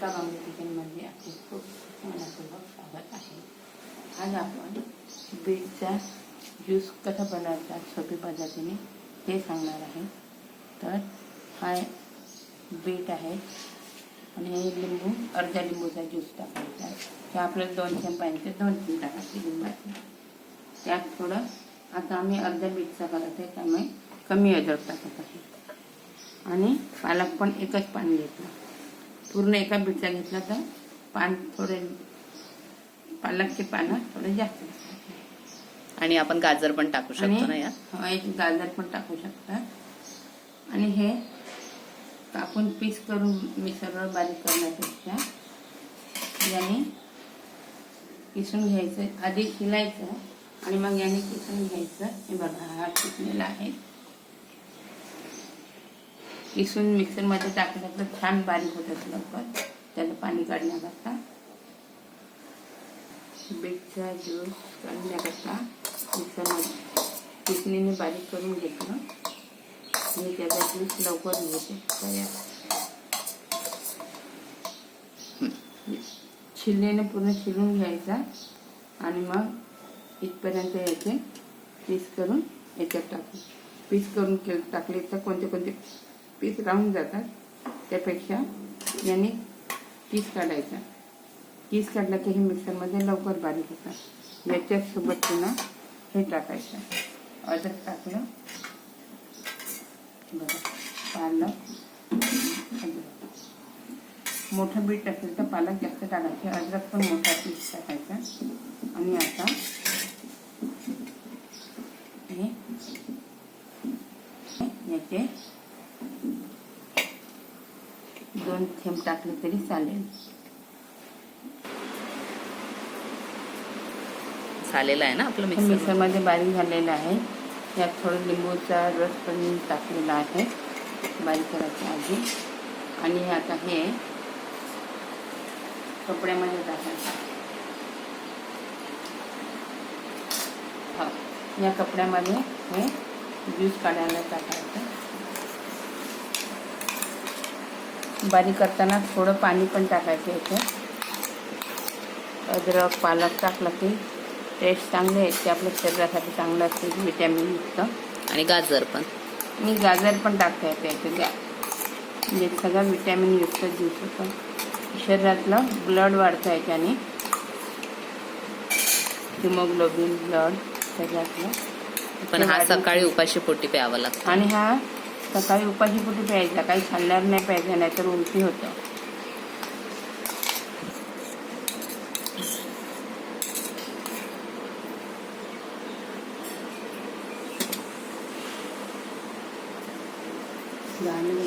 रेखा बांगडे किचनमध्ये आपले खूप मनापूर्वक स्वागत आहे. आज आपण बीटचा ज्यूस कसा बनवायचा सोपी पद्धतीने ते सांगणार आहे. तर हा बीट आहे आणि हे लिंबू, अर्धा लिंबूचा ज्यूस टाकायचा. ते आपल्याला 2 चमचे पाहिजे 2 चमचे टाकायचे लिंबाचे. त्यात थोडं आता आम्ही अर्धा बीटचा करत आहे त्यामुळे कमी अद्रक टाकत आहे. आणि पालक पण एकच पान घेतलं. पूर्ण एका बीटचा घेतला तर पान थोडे पालकचे पानं थोडे जास्त असतात. आणि आपण गाजर पण टाकू शकतो ना यात. एक गाजर पण टाकू शकतात. आणि हे कापून पीस करून मिक्सरवर बारीक करण्यापेक्षा याने किसून घ्यायचं. आधी खिलायचं आणि मग याने किसून घ्यायचं. हे बघा हा किसलेला आहे. किसून मिक्सरमध्ये टाकलं तर छान बारीक होतात लवकर. त्याला पाणी काढण्याकरता बीटचा ज्यूस काढण्याकरता मिक्सरमध्ये किसणीने बारीक करून घेतलं आणि त्याचा ज्यूस लवकर होते तयार. छिलनेने पूर्ण छिलून घ्यायचा आणि मग इथपर्यंत याचे पीस करून याच्यात टाकू. पीस करून टाकले तर कोणते कोणते पीस राहून जातात. त्यापेक्षा याने पीस काढायचा. पीस काढला की हे मिक्सरमध्ये लवकर बारीक होतात. याच्यासोबत पुन्हा हे टाकायचं. अद्रक टाकलं बघा, पालक, अद्रक. मोठं बीट असेल तर पालक जास्त टाकायचे. अद्रक पण मोठा पीस टाकायचा. आणि आता हे याचे 2 थेंब टाकले तरी चालेल. झालेला आहे ना आपलं मिक्सरमध्ये बारीक झालेलं आहे. यात थोडं लिंबूचा रस पण टाकलेला आहे बारीक करायच्या आधी. आणि आता हे कपड्यामध्ये टाकायचं. या कपड्यामध्ये हे ज्यूस काढायला टाकायचं. बारीक करताना थोडं पाणी पण टाकायचं. याच्यात अद्रक पालक टाकलं की टेस्ट चांगले येते. आपल्या शरीरासाठी चांगलं असते, व्हिटॅमिन युक्त. आणि गाजर पण, मी गाजर पण टाकता येते याच्यात. म्हणजे सगळं व्हिटॅमिन युक्त ज्यूस होतं. शरीरातलं ब्लड वाढतं याच्याने. हिमोग्लोबिन ब्लड शरीरातलं. पण हा सकाळी उपाशी पोटी प्यावा लागतो. आणि हा सकाळी उपाशी पोटी प्यायचा. काही खाल्ल्यावर नाही प्यायचं, नाहीतर उलटी होतं.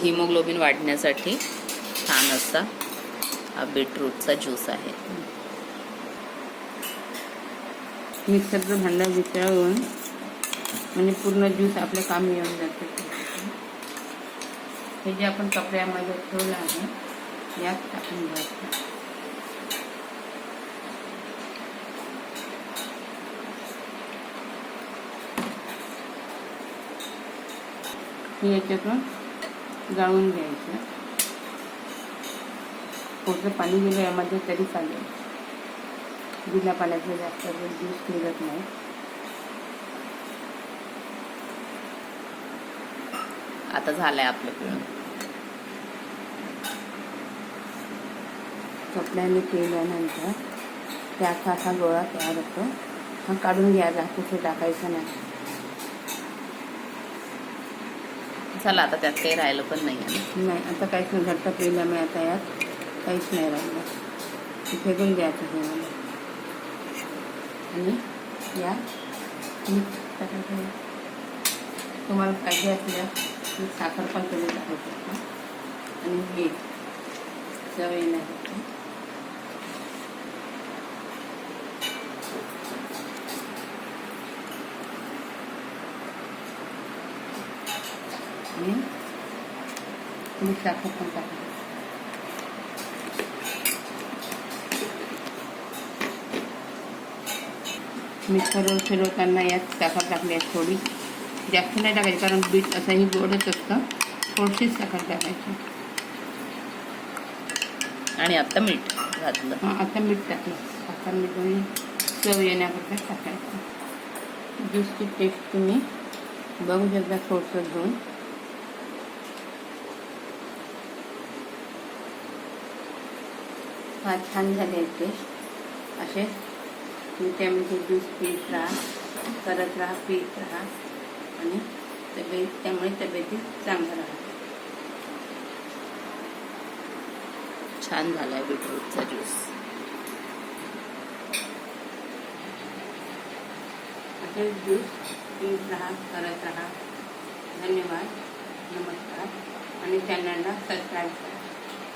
हिमोग्लोबिन वाढण्यासाठी छान असा हा बीटरूटचा ज्यूस आहे. मिक्सरचं भांडं वितळून म्हणजे पूर्ण ज्यूस आपल्या कामी येऊन जाते. हे जे आपण कपड्यामध्ये ठेवलं आहे यात टाकून घ्यायचं. हे याच्यातून गाळून घ्यायचं. थोडंसं पाणी गेलं यामध्ये तरी चालेल. बिना पाण्याचं जास्त ज्यूस निघत नाही. आता झालंय आपलं पिळून. कपड्याने केल्यानंतर त्याचा असा गोळा तयार होतो. हा काढून घ्यायचा, कुठे टाकायचा नाही. चला आता त्यात काही राहिलं पण नाही. आता काहीच नाही. घट्ट पिल्यामुळे आता यात काहीच नाही राहिलं. फेकून द्यायचं हे मला. आणि या मीठ टाकायचं. तुम्हाला पाहिजे असल्यास साखर पण कमी टाकू शकता. आणि मीठ चव येण्यासाठी. आणि मीठ साखर पण टाकायचं. मिक्सरवर फिरवताना यात साखर टाकली आहे थोडी. जास्त नाही टाकायची कारण बीट असंही गोडच असतं. थोडीशीच साखर टाकायची. आणि आता मीठ घातलं. हां, आता मीठ टाकलं. आता मीठ आणि चव येण्याकरता टाकायचं. ज्यूसची टेस्ट तुम्ही बघू शकता थोडंसं घेऊन. फार छान झाले आहेत टेस्ट. असे तुम्ही त्यामध्ये ज्यूस पीत राहा, करत राहा, पीत राहा आणि त्यामुळे तब्येती चांगलं राहते. छान झालाय बीटरूटचा ज्यूस. असे ज्यूस पीत राहा, करत राहा. धन्यवाद, नमस्कार आणि चॅनलला सबस्क्राईब करा.